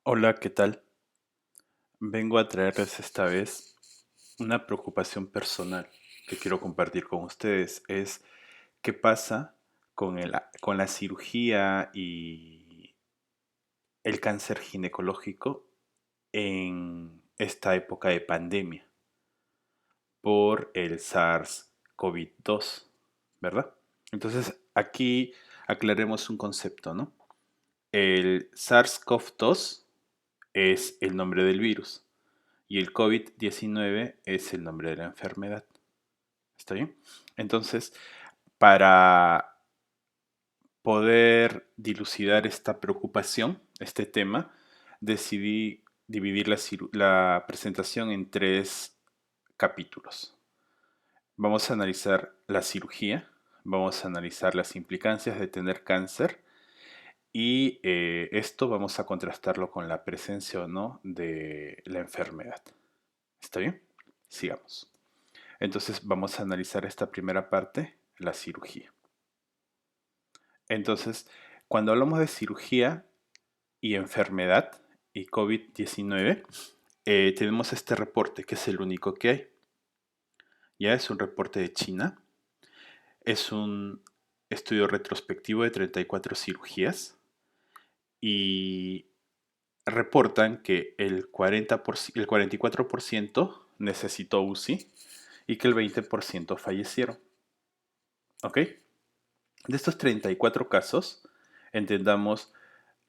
Hola, ¿qué tal? Vengo a traerles esta vez una preocupación personal que quiero compartir con ustedes. Es qué pasa con la cirugía y el cáncer ginecológico en esta época de pandemia por el SARS-CoV-2, ¿verdad? Entonces, aquí aclaremos un concepto, ¿no? El SARS-CoV-2 es el nombre del virus. Y el COVID-19 es el nombre de la enfermedad. ¿Está bien? Entonces, para poder dilucidar esta preocupación, este tema, decidí dividir la presentación en tres capítulos. Vamos a analizar la cirugía, vamos a analizar las implicancias de tener cáncer y esto vamos a contrastarlo con la presencia o no de la enfermedad. ¿Está bien? Sigamos. Entonces vamos a analizar esta primera parte, la cirugía. Entonces, cuando hablamos de cirugía y enfermedad y COVID-19, tenemos este reporte que es el único que hay. Ya es un reporte de China, es un estudio retrospectivo de 34 cirugías y reportan que el 44% necesitó UCI y que el 20% fallecieron. ¿Ok? De estos 34 casos, entendamos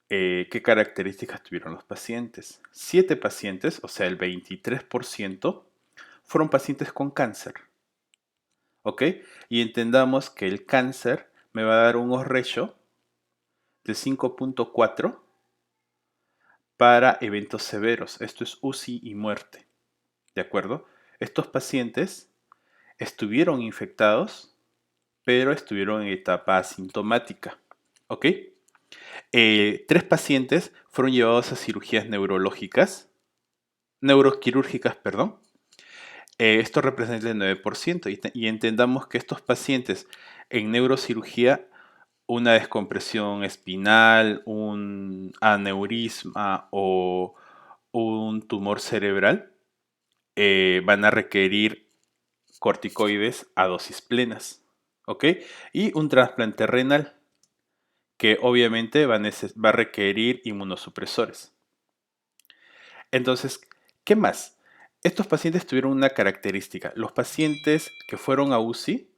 qué características tuvieron los pacientes. 7 pacientes, o sea, el 23%, fueron pacientes con cáncer. ¿Ok? Y entendamos que el cáncer me va a dar un odds ratio de 5.4 para eventos severos. Esto es UCI y muerte. ¿De acuerdo? Estos pacientes estuvieron infectados, pero estuvieron en etapa asintomática. ¿Ok? Tres pacientes fueron llevados a cirugías neuroquirúrgicas, perdón. Esto representa el 9% y entendamos que estos pacientes en neurocirugía, una descompresión espinal, un aneurisma o un tumor cerebral, van a requerir corticoides a dosis plenas, ¿ok? Y un trasplante renal que obviamente va a requerir inmunosupresores. Entonces, ¿qué más? Estos pacientes tuvieron una característica. Los pacientes que fueron a UCI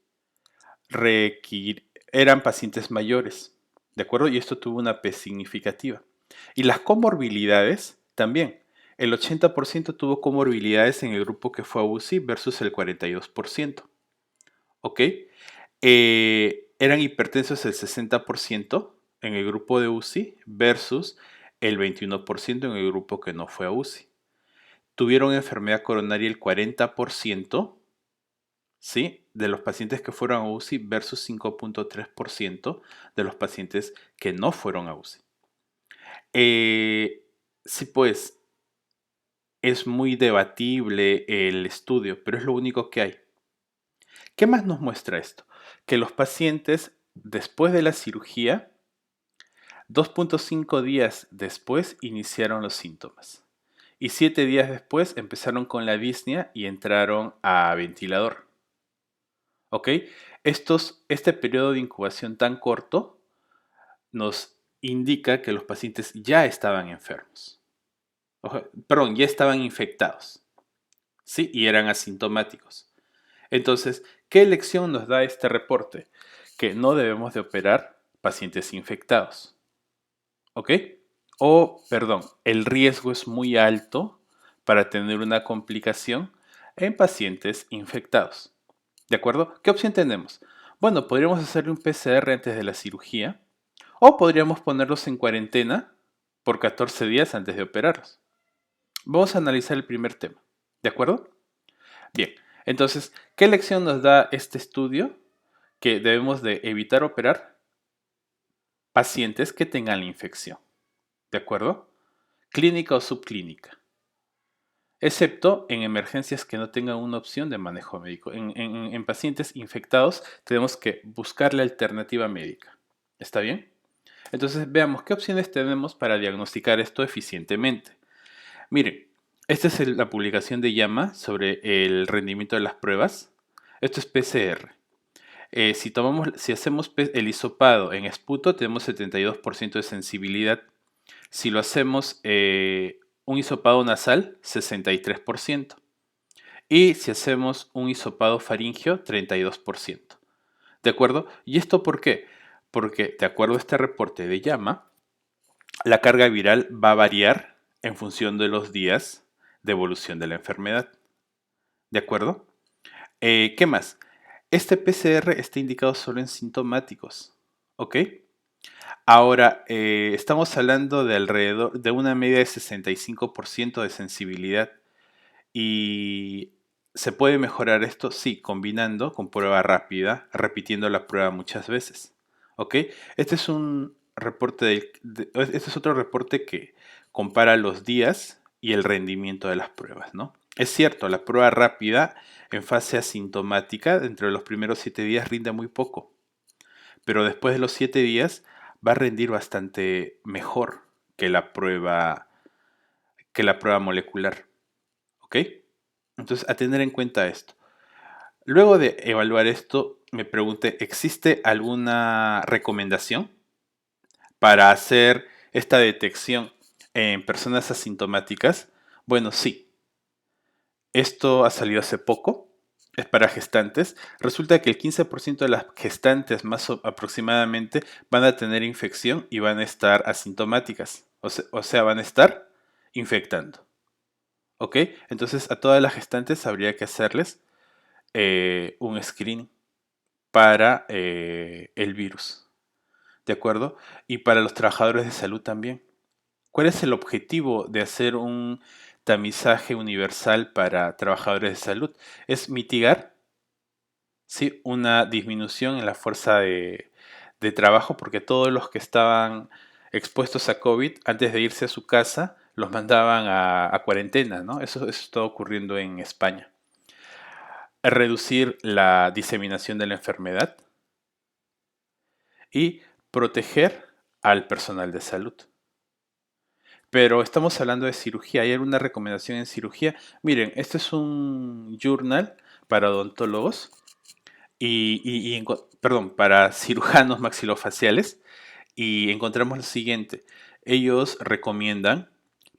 eran pacientes mayores, ¿de acuerdo? Y esto tuvo una P significativa. Y las comorbilidades también. El 80% tuvo comorbilidades en el grupo que fue a UCI versus el 42%. ¿Ok? Eran hipertensos el 60% en el grupo de UCI versus el 21% en el grupo que no fue a UCI. Tuvieron enfermedad coronaria el 40%, ¿sí? De los pacientes que fueron a UCI versus 5.3% de los pacientes que no fueron a UCI. Sí, pues es muy debatible el estudio, pero es lo único que hay. ¿Qué más nos muestra esto? Que los pacientes después de la cirugía, 2.5 días después iniciaron los síntomas. Y 7 días después empezaron con la disnea y entraron a ventilador. ¿Ok? Este periodo de incubación tan corto nos indica que los pacientes ya estaban enfermos. Perdón, ya estaban infectados. ¿Sí? Y eran asintomáticos. Entonces, ¿qué lección nos da este reporte? Que no debemos de operar pacientes infectados. ¿Ok? O, perdón, el riesgo es muy alto para tener una complicación en pacientes infectados. ¿De acuerdo? ¿Qué opción tenemos? Bueno, podríamos hacerle un PCR antes de la cirugía o podríamos ponerlos en cuarentena por 14 días antes de operarlos. Vamos a analizar el primer tema. ¿De acuerdo? Bien, entonces, ¿qué lección nos da este estudio? Que debemos de evitar operar pacientes que tengan la infección. ¿De acuerdo? Clínica o subclínica. Excepto en emergencias que no tengan una opción de manejo médico. En pacientes infectados tenemos que buscar la alternativa médica. ¿Está bien? Entonces veamos qué opciones tenemos para diagnosticar esto eficientemente. Miren, esta es la publicación de JAMA sobre el rendimiento de las pruebas. Esto es PCR. Si hacemos el hisopado en esputo, tenemos 72% de sensibilidad. Si lo hacemos un hisopado nasal, 63%. Y si hacemos un hisopado faríngeo, 32%. ¿De acuerdo? ¿Y esto por qué? Porque, de acuerdo a este reporte de JAMA, la carga viral va a variar en función de los días de evolución de la enfermedad. ¿De acuerdo? ¿Qué más? Este PCR está indicado solo en sintomáticos. ¿Ok? Ahora, estamos hablando de alrededor de una media de 65% de sensibilidad. ¿Y se puede mejorar esto? Sí, combinando con prueba rápida, repitiendo la prueba muchas veces. ¿Ok? Este es un reporte este es otro reporte que compara los días y el rendimiento de las pruebas, ¿no? Es cierto, la prueba rápida en fase asintomática, dentro de los primeros 7 días rinde muy poco, pero después de los 7 días va a rendir bastante mejor que la prueba molecular. ¿Ok? Entonces, a tener en cuenta esto. Luego de evaluar esto, me pregunté, ¿existe alguna recomendación para hacer esta detección en personas asintomáticas? Bueno, sí. Esto ha salido hace poco. Es para gestantes. Resulta que el 15% de las gestantes más aproximadamente van a tener infección y van a estar asintomáticas. O sea, van a estar infectando. ¿Ok? Entonces a todas las gestantes habría que hacerles un screening para el virus, ¿de acuerdo? Y para los trabajadores de salud también. ¿Cuál es el objetivo de hacer un tamizaje universal para trabajadores de salud? Es mitigar, ¿sí? Una disminución en la fuerza de trabajo, porque todos los que estaban expuestos a COVID, antes de irse a su casa, los mandaban a cuarentena, ¿no? Eso está ocurriendo en España. Reducir la diseminación de la enfermedad y proteger al personal de salud. Pero estamos hablando de cirugía. ¿Hay alguna recomendación en cirugía? Miren, este es un journal para odontólogos perdón, para cirujanos maxilofaciales y encontramos lo siguiente. Ellos recomiendan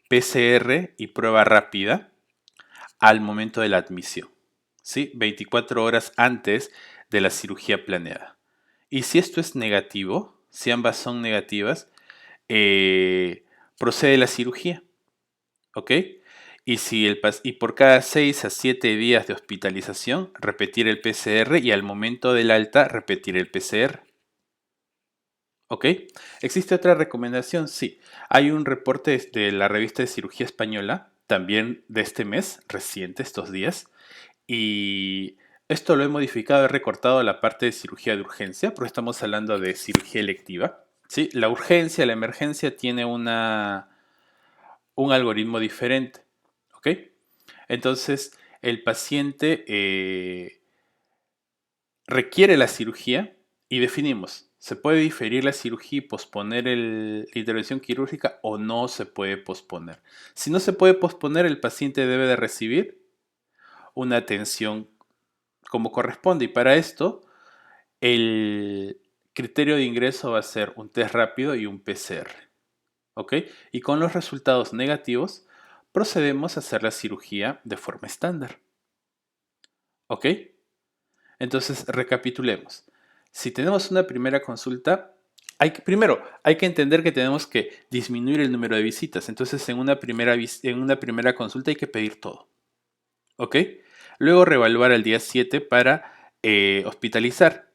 PCR y prueba rápida al momento de la admisión, ¿sí? 24 horas antes de la cirugía planeada. Y si esto es negativo, si ambas son negativas, procede la cirugía, ¿ok? Y por cada 6 a 7 días de hospitalización, repetir el PCR y al momento del alta, repetir el PCR. ¿Ok? ¿Existe otra recomendación? Sí. Hay un reporte de la revista de cirugía española, también de este mes, reciente, estos días, y esto lo he modificado, he recortado la parte de cirugía de urgencia, porque estamos hablando de cirugía electiva. ¿Sí? La urgencia, la emergencia tiene un algoritmo diferente. ¿Ok? Entonces, el paciente requiere la cirugía y definimos, ¿se puede diferir la cirugía y posponer la intervención quirúrgica o no se puede posponer? Si no se puede posponer, el paciente debe de recibir una atención como corresponde y para esto el criterio de ingreso va a ser un test rápido y un PCR. ¿Ok? Y con los resultados negativos procedemos a hacer la cirugía de forma estándar. ¿Ok? Entonces, recapitulemos. Si tenemos una primera consulta, primero, hay que entender que tenemos que disminuir el número de visitas. Entonces, en una primera consulta hay que pedir todo. ¿Ok? Luego reevaluar al día 7 para hospitalizar.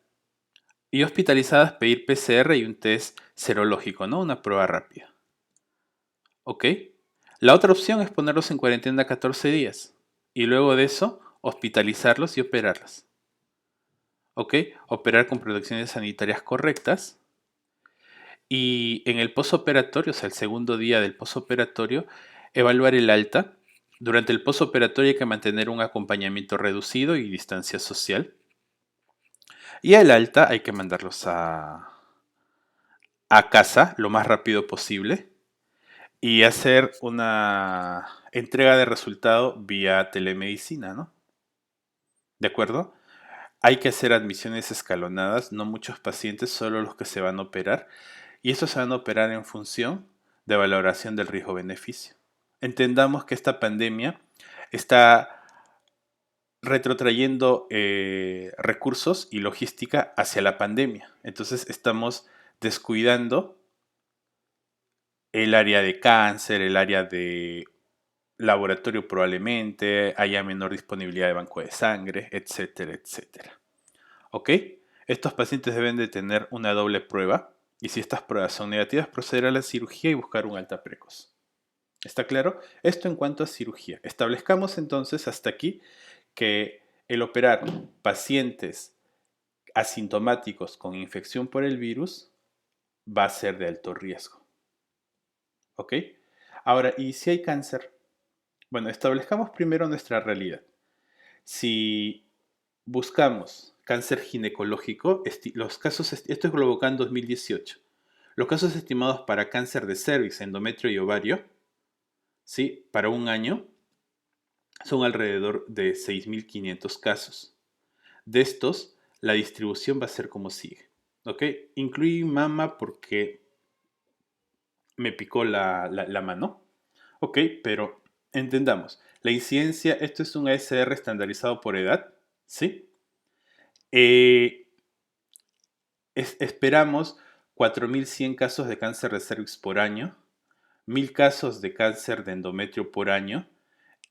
Y hospitalizadas pedir PCR y un test serológico, ¿no? Una prueba rápida. ¿Ok? La otra opción es ponerlos en cuarentena 14 días. Y luego de eso, hospitalizarlos y operarlos. ¿Ok? Operar con protecciones sanitarias correctas. Y en el posoperatorio, o sea, el segundo día del posoperatorio, evaluar el alta. Durante el posoperatorio hay que mantener un acompañamiento reducido y distancia social. Y al alta hay que mandarlos a casa lo más rápido posible y hacer una entrega de resultado vía telemedicina, ¿no? ¿De acuerdo? Hay que hacer admisiones escalonadas, no muchos pacientes, solo los que se van a operar, y estos se van a operar en función de valoración del riesgo-beneficio. Entendamos que esta pandemia está retrotrayendo recursos y logística hacia la pandemia. Entonces estamos descuidando el área de cáncer, el área de laboratorio probablemente, haya menor disponibilidad de banco de sangre, etcétera, etcétera. ¿Ok? Estos pacientes deben de tener una doble prueba y si estas pruebas son negativas, proceder a la cirugía y buscar un alta precoz. ¿Está claro? Esto en cuanto a cirugía. Establezcamos entonces hasta aquí que el operar pacientes asintomáticos con infección por el virus va a ser de alto riesgo. ¿Ok? Ahora, ¿y si hay cáncer? Bueno, establezcamos primero nuestra realidad. Si buscamos cáncer ginecológico, los casos, esto es Globocan 2018, los casos estimados para cáncer de cervix, endometrio y ovario, ¿sí? Para un año son alrededor de 6.500 casos. De estos, la distribución va a ser como sigue. ¿Ok? Incluí mama porque me picó la mano. Ok, pero entendamos. La incidencia, esto es un ASR estandarizado por edad. ¿Sí? Eh, esperamos 4.100 casos de cáncer de cervix por año, 1.000 casos de cáncer de endometrio por año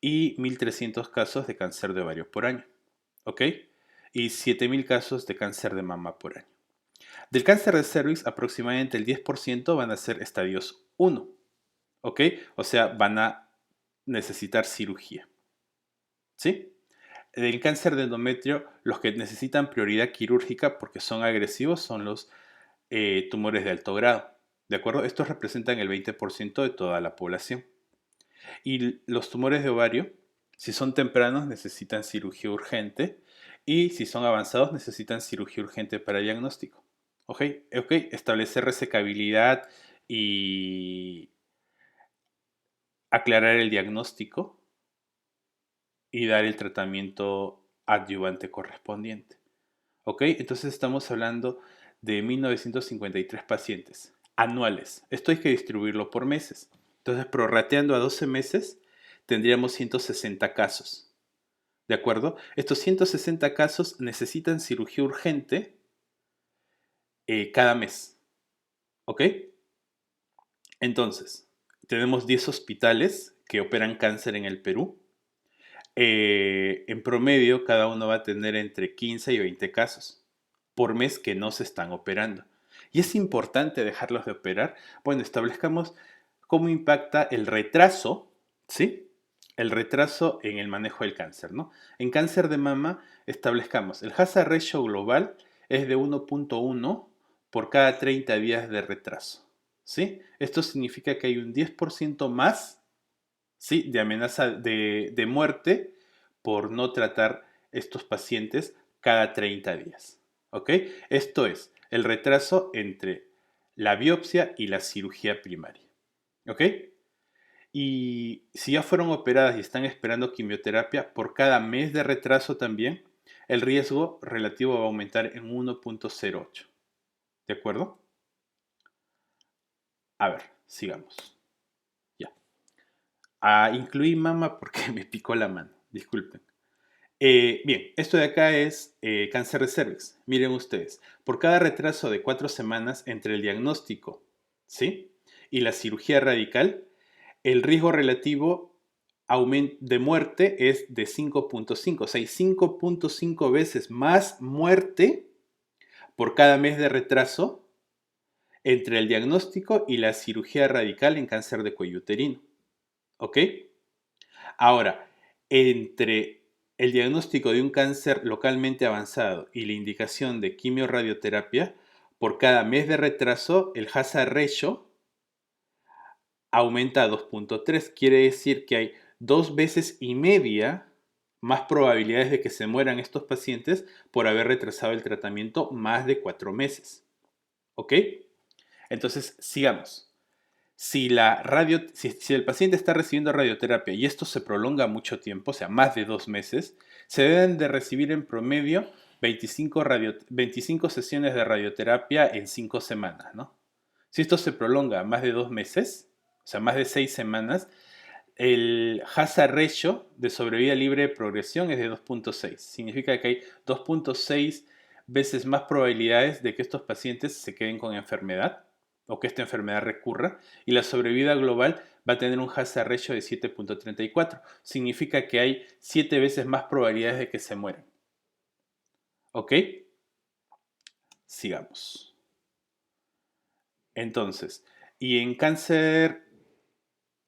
y 1.300 casos de cáncer de ovario por año. ¿Ok? Y 7.000 casos de cáncer de mama por año. Del cáncer de cervix, aproximadamente el 10% van a ser estadios 1. ¿Ok? O sea, van a necesitar cirugía. ¿Sí? Del cáncer de endometrio, los que necesitan prioridad quirúrgica porque son agresivos son los tumores de alto grado. ¿De acuerdo? Estos representan el 20% de toda la población. Y los tumores de ovario, si son tempranos, necesitan cirugía urgente y si son avanzados, necesitan cirugía urgente para diagnóstico. ¿Ok? ¿Ok? Establecer resecabilidad y aclarar el diagnóstico y dar el tratamiento adyuvante correspondiente. ¿Ok? Entonces estamos hablando de 1953 pacientes anuales. Esto hay que distribuirlo por meses. Entonces, prorrateando a 12 meses, tendríamos 160 casos. ¿De acuerdo? Estos 160 casos necesitan cirugía urgente cada mes. ¿Ok? Entonces, tenemos 10 hospitales que operan cáncer en el Perú. En promedio, cada uno va a tener entre 15 y 20 casos por mes que no se están operando. Y es importante dejarlos de operar. Bueno, establezcamos cómo impacta el retraso, ¿sí? El retraso en el manejo del cáncer, ¿no? En cáncer de mama, establezcamos el hazard ratio global es de 1.1 por cada 30 días de retraso, ¿sí? Esto significa que hay un 10% más, ¿sí? De amenaza de muerte por no tratar estos pacientes cada 30 días. ¿Ok? Esto es el retraso entre la biopsia y la cirugía primaria. ¿Ok? Y si ya fueron operadas y están esperando quimioterapia, por cada mes de retraso también, el riesgo relativo va a aumentar en 1.08. ¿De acuerdo? A ver, sigamos. Ya. Incluí mama porque me picó la mano. Disculpen. Bien, esto de acá es cáncer de cervix. Miren ustedes, por cada retraso de 4 semanas entre el diagnóstico, ¿sí? Y la cirugía radical, el riesgo relativo de muerte es de 5.5, o sea, hay 5.5 veces más muerte por cada mes de retraso entre el diagnóstico y la cirugía radical en cáncer de cuello uterino. ¿Ok? Ahora, entre el diagnóstico de un cáncer localmente avanzado y la indicación de quimiorradioterapia, por cada mes de retraso, el hazard ratio aumenta a 2.3. Quiere decir que hay 2 veces y media más probabilidades de que se mueran estos pacientes por haber retrasado el tratamiento más de 4 meses. ¿Ok? Entonces, sigamos. Si el paciente está recibiendo radioterapia y esto se prolonga mucho tiempo, o sea, más de 2 meses, se deben de recibir en promedio 25 sesiones de radioterapia en 5 semanas, ¿no? Si esto se prolonga más de 2 meses, o sea, más de 6 semanas, el hazard ratio de sobrevida libre de progresión es de 2.6. Significa que hay 2.6 veces más probabilidades de que estos pacientes se queden con enfermedad o que esta enfermedad recurra, y la sobrevida global va a tener un hazard ratio de 7.34. Significa que hay 7 veces más probabilidades de que se mueran. ¿Ok? Sigamos. Entonces, y en cáncer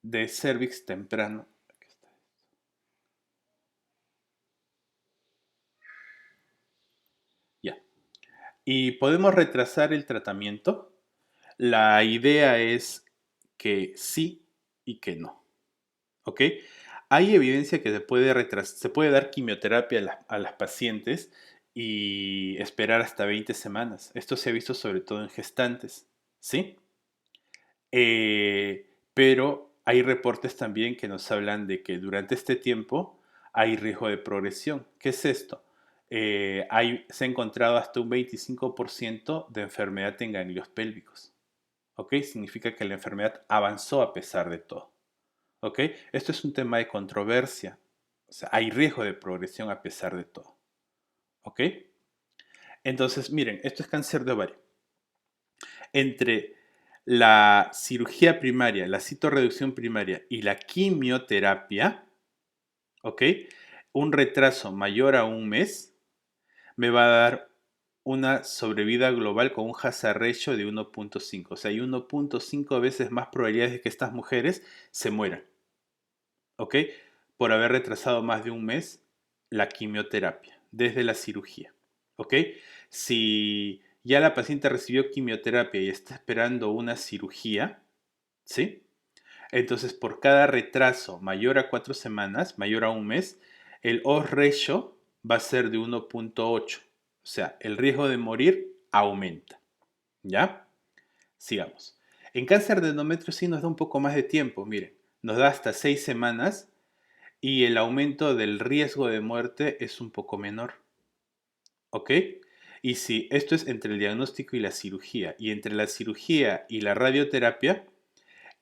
de cervix temprano, ya. ¿Y podemos retrasar el tratamiento? La idea es que sí y que no. ¿Ok? Hay evidencia que se puede dar quimioterapia a las pacientes y esperar hasta 20 semanas. Esto se ha visto sobre todo en gestantes. ¿Sí? Pero hay reportes también que nos hablan de que durante este tiempo hay riesgo de progresión. ¿Qué es esto? Se ha encontrado hasta un 25% de enfermedad en ganglios pélvicos. ¿Ok? Significa que la enfermedad avanzó a pesar de todo. ¿Ok? Esto es un tema de controversia. O sea, hay riesgo de progresión a pesar de todo. ¿Ok? Entonces, miren, esto es cáncer de ovario. Entre la cirugía primaria, la citorreducción primaria y la quimioterapia, ¿ok? Un retraso mayor a un mes me va a dar una sobrevida global con un hazard ratio de 1.5. O sea, hay 1.5 veces más probabilidades de que estas mujeres se mueran. ¿Ok? Por haber retrasado más de un mes la quimioterapia desde la cirugía. ¿Ok? Si ya la paciente recibió quimioterapia y está esperando una cirugía, ¿sí? Entonces, por cada retraso mayor a 4 semanas, mayor a un mes, el odds ratio va a ser de 1.8. O sea, el riesgo de morir aumenta. ¿Ya? Sigamos. En cáncer de endometrio sí nos da un poco más de tiempo, miren, nos da hasta 6 semanas y el aumento del riesgo de muerte es un poco menor. ¿Ok? Y si esto es entre el diagnóstico y la cirugía, y entre la cirugía y la radioterapia,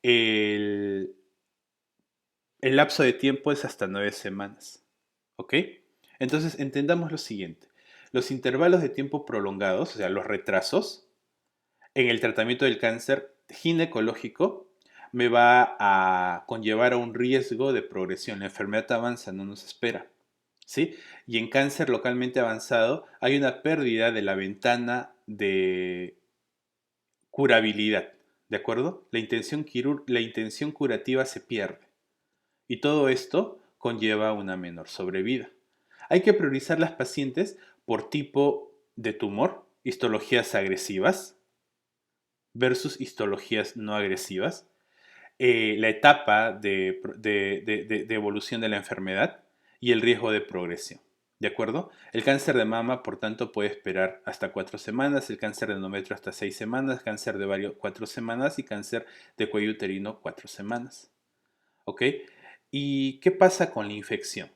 el, el lapso de tiempo es hasta 9 semanas. ¿Ok? Entonces entendamos lo siguiente. Los intervalos de tiempo prolongados, o sea, los retrasos, en el tratamiento del cáncer ginecológico me va a conllevar a un riesgo de progresión. La enfermedad avanza, no nos espera. ¿Sí? Y en cáncer localmente avanzado hay una pérdida de la ventana de curabilidad. ¿De acuerdo? La intención curativa se pierde. Y todo esto conlleva una menor sobrevida. Hay que priorizar las pacientes por tipo de tumor, histologías agresivas versus histologías no agresivas, la etapa de evolución de la enfermedad y el riesgo de progresión. ¿De acuerdo? El cáncer de mama, por tanto, puede esperar hasta 4 semanas, el cáncer de endometrio hasta 6 semanas, cáncer de ovario 4 semanas y cáncer de cuello uterino 4 semanas. ¿Ok? ¿Y qué pasa con la infección?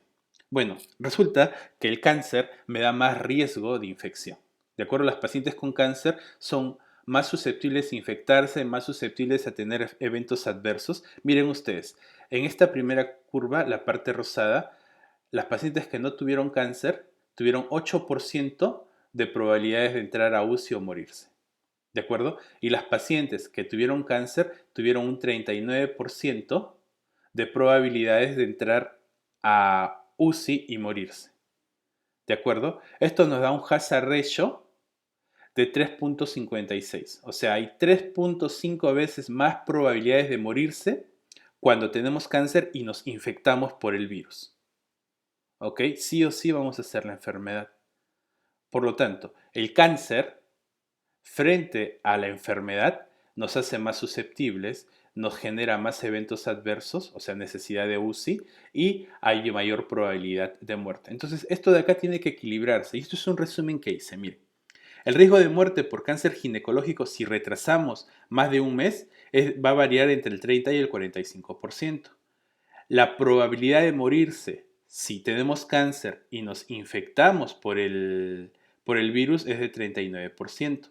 Bueno, resulta que el cáncer me da más riesgo de infección. De acuerdo, las pacientes con cáncer son más susceptibles a infectarse, más susceptibles a tener eventos adversos. Miren ustedes, en esta primera curva, la parte rosada, las pacientes que no tuvieron cáncer tuvieron 8% de probabilidades de entrar a UCI o morirse. ¿De acuerdo? Y las pacientes que tuvieron cáncer tuvieron un 39% de probabilidades de entrar a UCI y morirse. ¿De acuerdo? Esto nos da un hazard ratio de 3.56. O sea, hay 3.5 veces más probabilidades de morirse cuando tenemos cáncer y nos infectamos por el virus. ¿Ok? Sí o sí vamos a hacer la enfermedad. Por lo tanto, el cáncer frente a la enfermedad nos hace más susceptibles, nos genera más eventos adversos, o sea, necesidad de UCI, y hay mayor probabilidad de muerte. Entonces, esto de acá tiene que equilibrarse. Y esto es un resumen que hice. Miren, El riesgo de muerte por cáncer ginecológico si retrasamos más de un mes va a variar entre el 30 y el 45%. La probabilidad de morirse si tenemos cáncer y nos infectamos por el virus es de 39%.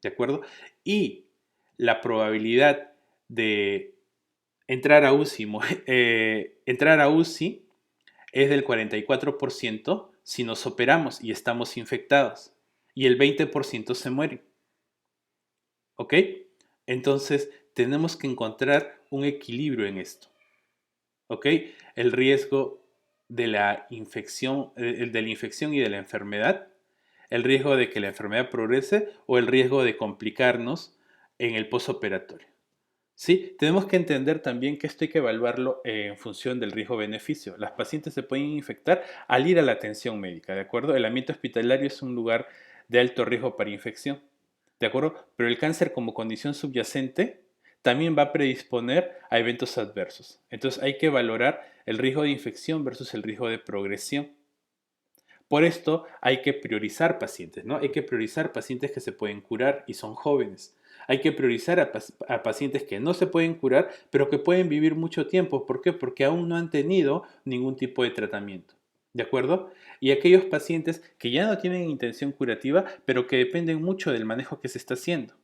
¿De acuerdo? Y la probabilidad de entrar a UCI, entrar a UCI es del 44% si nos operamos y estamos infectados. Y el 20% se muere. ¿Ok? Entonces, tenemos que encontrar un equilibrio en esto. ¿Ok? El riesgo de la infección, de la infección y de la enfermedad, el riesgo de que la enfermedad progrese o el riesgo de complicarnos en el postoperatorio. Sí, tenemos que entender también que esto hay que evaluarlo en función del riesgo-beneficio. Las pacientes se pueden infectar al ir a la atención médica, ¿de acuerdo? El ambiente hospitalario es un lugar de alto riesgo para infección, ¿de acuerdo? Pero el cáncer como condición subyacente también va a predisponer a eventos adversos. Entonces hay que valorar el riesgo de infección versus el riesgo de progresión. Por esto hay que priorizar pacientes, ¿no? Hay que priorizar pacientes que se pueden curar y son jóvenes. Hay que priorizar a pacientes que no se pueden curar, pero que pueden vivir mucho tiempo. ¿Por qué? Porque aún no han tenido ningún tipo de tratamiento. ¿De acuerdo? Y aquellos pacientes que ya no tienen intención curativa, pero que dependen mucho del manejo que se está haciendo.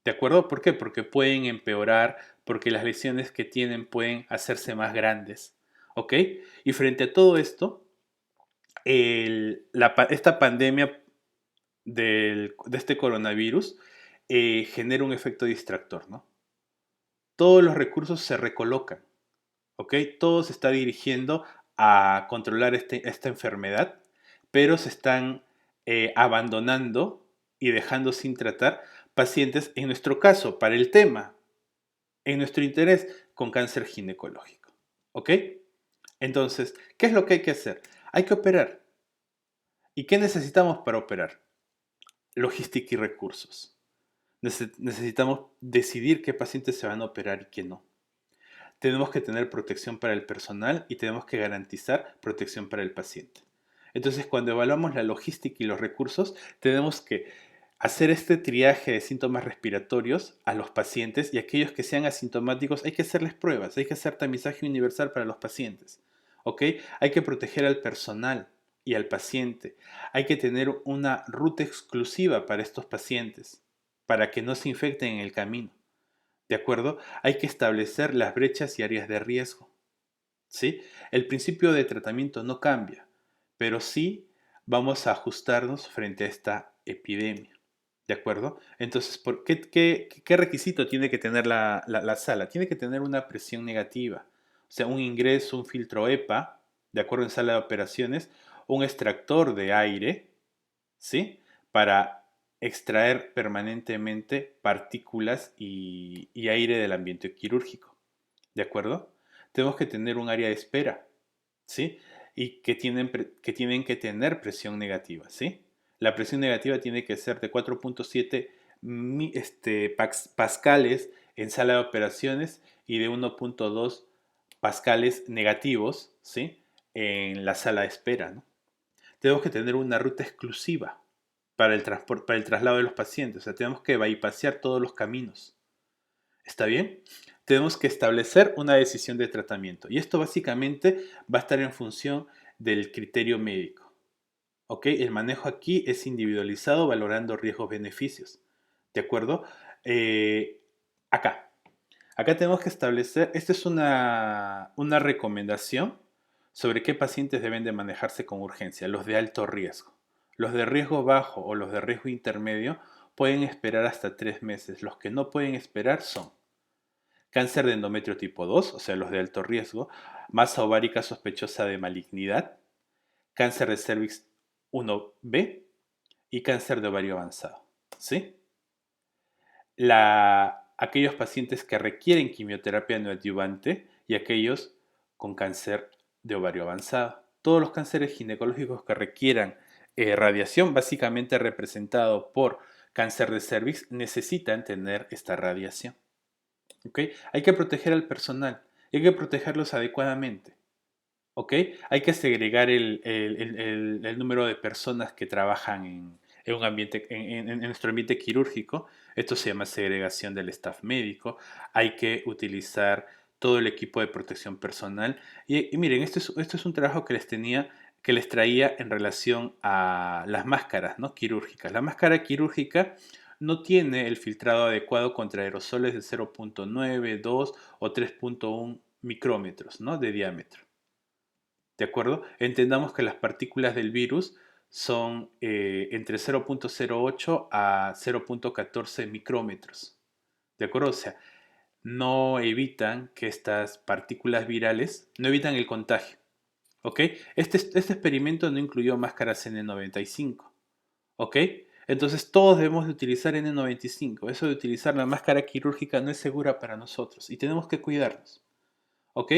¿De acuerdo? ¿Por qué? Porque pueden empeorar, porque las lesiones que tienen pueden hacerse más grandes. ¿Ok? Y frente a todo esto, esta pandemia de este coronavirus genera un efecto distractor, ¿no? Todos los recursos se recolocan, ¿ok? Todo se está dirigiendo a controlar esta enfermedad, pero se están abandonando y dejando sin tratar pacientes, en nuestro caso, para el tema, en nuestro interés, con cáncer ginecológico, ¿ok? Entonces, ¿qué es lo que hay que hacer? Hay que operar. ¿Y qué necesitamos para operar? Logística y recursos. Necesitamos decidir qué pacientes se van a operar y qué no. Tenemos que tener protección para el personal y tenemos que garantizar protección para el paciente. Entonces, cuando evaluamos la logística y los recursos, tenemos que hacer este triaje de síntomas respiratorios a los pacientes y aquellos que sean asintomáticos hay que hacerles pruebas, hay que hacer tamizaje universal para los pacientes. ¿Ok? Hay que proteger al personal y al paciente. Hay que tener una ruta exclusiva para estos pacientes, para que no se infecten en el camino. ¿De acuerdo? Hay que establecer las brechas y áreas de riesgo. ¿Sí? El principio de tratamiento no cambia, pero sí vamos a ajustarnos frente a esta epidemia. ¿De acuerdo? Entonces, ¿qué requisito tiene que tener la sala? Tiene que tener una presión negativa, o sea, un ingreso, un filtro EPA, de acuerdo en sala de operaciones, un extractor de aire, ¿sí? Para extraer permanentemente partículas y aire del ambiente quirúrgico, ¿de acuerdo? Tenemos que tener un área de espera, ¿sí? Y que tienen que tener presión negativa, ¿sí? La presión negativa tiene que ser de 4.7 pascales en sala de operaciones y de 1.2 pascales negativos, ¿sí? En la sala de espera, ¿no? Tenemos que tener una ruta exclusiva para el traslado de los pacientes, o sea, tenemos que bypasear todos los caminos. ¿Está bien? Tenemos que establecer una decisión de tratamiento y esto básicamente va a estar en función del criterio médico. ¿Ok? El manejo aquí es individualizado valorando riesgos-beneficios. ¿De acuerdo? Eh, acá. Acá tenemos que establecer, esta es una recomendación sobre qué pacientes deben de manejarse con urgencia, los de alto riesgo. Los de riesgo bajo o los de riesgo intermedio pueden esperar hasta 3 meses. Los que no pueden esperar son cáncer de endometrio tipo 2, o sea, los de alto riesgo, masa ovárica sospechosa de malignidad, cáncer de cervix 1B y cáncer de ovario avanzado. ¿Sí? Aquellos pacientes que requieren quimioterapia neoadyuvante y aquellos con cáncer de ovario avanzado. Todos los cánceres ginecológicos que requieran radiación, básicamente representado por cáncer de cervix, necesitan tener esta radiación. ¿Ok? Hay que proteger al personal, hay que protegerlos adecuadamente. ¿Ok? Hay que segregar el número de personas que trabajan en un ambiente, en nuestro ambiente quirúrgico. Esto se llama segregación del staff médico. Hay que utilizar todo el equipo de protección personal. Y miren, esto es un trabajo que les traía en relación a las máscaras, ¿no?, quirúrgicas. La máscara quirúrgica no tiene el filtrado adecuado contra aerosoles de 0.9, 2 o 3.1 micrómetros, ¿no?, de diámetro. ¿De acuerdo? Entendamos que las partículas del virus son entre 0.08 a 0.14 micrómetros. ¿De acuerdo? O sea, no evitan que estas partículas virales, no evitan el contagio. ¿Ok? Este experimento no incluyó máscaras N95. ¿Ok? Entonces todos debemos de utilizar N95. Eso de utilizar la máscara quirúrgica no es segura para nosotros y tenemos que cuidarnos. ¿Ok?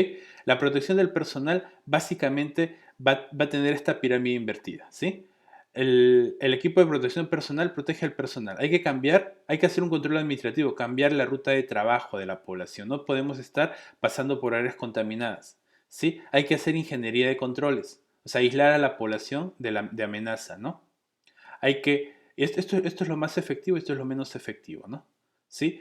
La protección del personal básicamente va a tener esta pirámide invertida, ¿sí? El equipo de protección personal protege al personal. Hay que cambiar, hay que hacer un control administrativo, cambiar la ruta de trabajo de la población. No podemos estar pasando por áreas contaminadas, ¿sí? Hay que hacer ingeniería de controles, o sea, aislar a la población de amenaza, ¿no? Hay que, esto es lo más efectivo, esto es lo menos efectivo, ¿no? ¿Sí?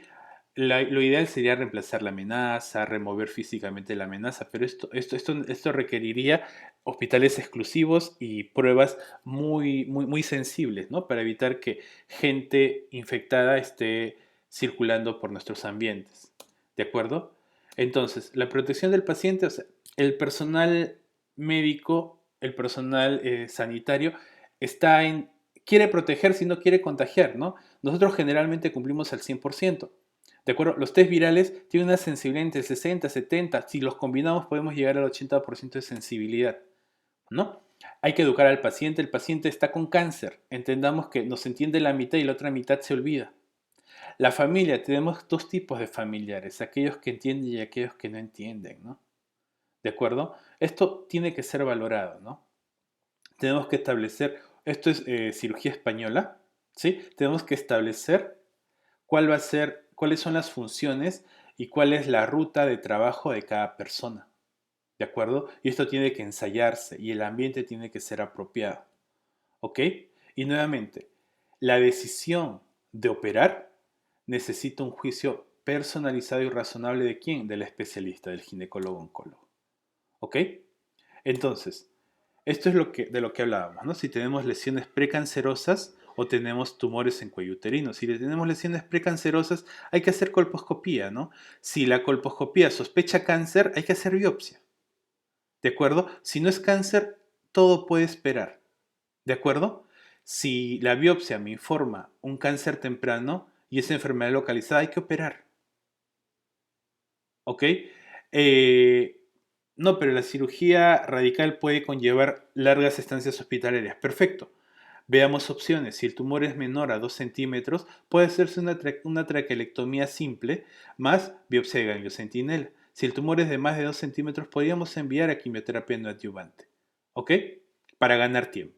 Lo ideal sería reemplazar la amenaza, remover físicamente la amenaza, pero esto requeriría hospitales exclusivos y pruebas muy sensibles, ¿no?, para evitar que gente infectada esté circulando por nuestros ambientes. ¿De acuerdo? Entonces, la protección del paciente, o sea, el personal médico, el personal sanitario, está en, quiere proteger si no quiere contagiar, ¿no? Nosotros generalmente cumplimos al 100%. ¿De acuerdo? Los test virales tienen una sensibilidad entre 60 y 70. Si los combinamos podemos llegar al 80% de sensibilidad, ¿no? Hay que educar al paciente. El paciente está con cáncer. Entendamos que nos entiende la mitad y la otra mitad se olvida. La familia, tenemos dos tipos de familiares, aquellos que entienden y aquellos que no entienden, ¿no? ¿De acuerdo? Esto tiene que ser valorado, ¿no? Tenemos que establecer, esto es cirugía española, ¿sí? Tenemos que establecer cuál va a ser, cuáles son las funciones y cuál es la ruta de trabajo de cada persona. ¿De acuerdo? Y esto tiene que ensayarse y el ambiente tiene que ser apropiado. ¿Ok? Y nuevamente, la decisión de operar necesita un juicio personalizado y razonable ¿de quién? Del especialista, del ginecólogo-oncólogo. ¿Ok? Entonces, esto es de lo que hablábamos, ¿no? Si tenemos lesiones precancerosas o tenemos tumores en cuello uterino. Si tenemos lesiones precancerosas, hay que hacer colposcopía, ¿no? Si la colposcopía sospecha cáncer, hay que hacer biopsia. ¿De acuerdo? Si no es cáncer, todo puede esperar. ¿De acuerdo? Si la biopsia me informa un cáncer temprano y esa enfermedad localizada, hay que operar. ¿Ok? Eh, no, pero la cirugía radical puede conllevar largas estancias hospitalarias. Perfecto. Veamos opciones. Si el tumor es menor a 2 centímetros, puede hacerse una traquelectomía simple más biopsia de ganglio centinela. Si el tumor es de más de 2 centímetros, podríamos enviar a quimioterapia no adyuvante. ¿Ok? Para ganar tiempo.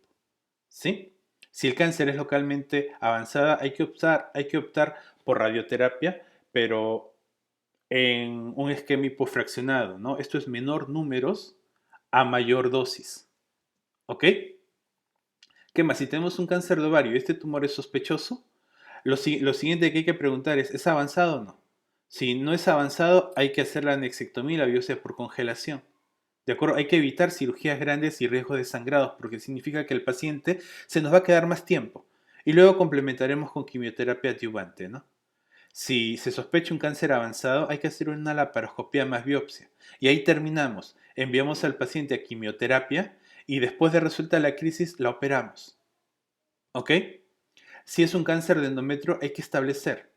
¿Sí? Si el cáncer es localmente avanzada, hay que optar por radioterapia, pero en un esquema hipofraccionado, ¿no? Esto es menor números a mayor dosis. ¿Ok? ¿Qué más? Si tenemos un cáncer de ovario y este tumor es sospechoso, lo siguiente que hay que preguntar ¿es avanzado o no? Si no es avanzado, hay que hacer la anexectomía y la biopsia por congelación. ¿De acuerdo? Hay que evitar cirugías grandes y riesgos de sangrados porque significa que el paciente se nos va a quedar más tiempo. Y luego complementaremos con quimioterapia adyuvante, ¿no? Si se sospecha un cáncer avanzado, hay que hacer una laparoscopia más biopsia. Y ahí terminamos. Enviamos al paciente a quimioterapia y después de resuelta la crisis, la operamos. ¿Ok? Si es un cáncer de endometrio, hay que establecer.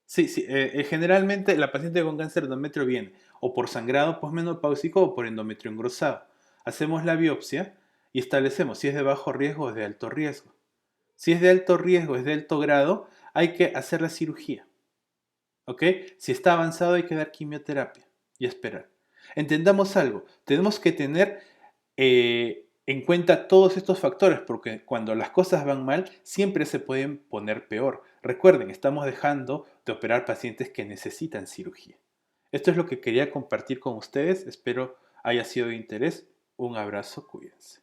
Sí, sí, generalmente la paciente con cáncer de endometrio viene o por sangrado posmenopáusico o por endometrio engrosado. Hacemos la biopsia y establecemos si es de bajo riesgo o de alto riesgo. Si es de alto riesgo, es de alto grado, hay que hacer la cirugía. ¿Ok? Si está avanzado hay que dar quimioterapia y esperar. Entendamos algo, tenemos que tener en cuenta todos estos factores porque cuando las cosas van mal siempre se pueden poner peor. Recuerden, estamos dejando de operar pacientes que necesitan cirugía. Esto es lo que quería compartir con ustedes, espero haya sido de interés. Un abrazo, cuídense.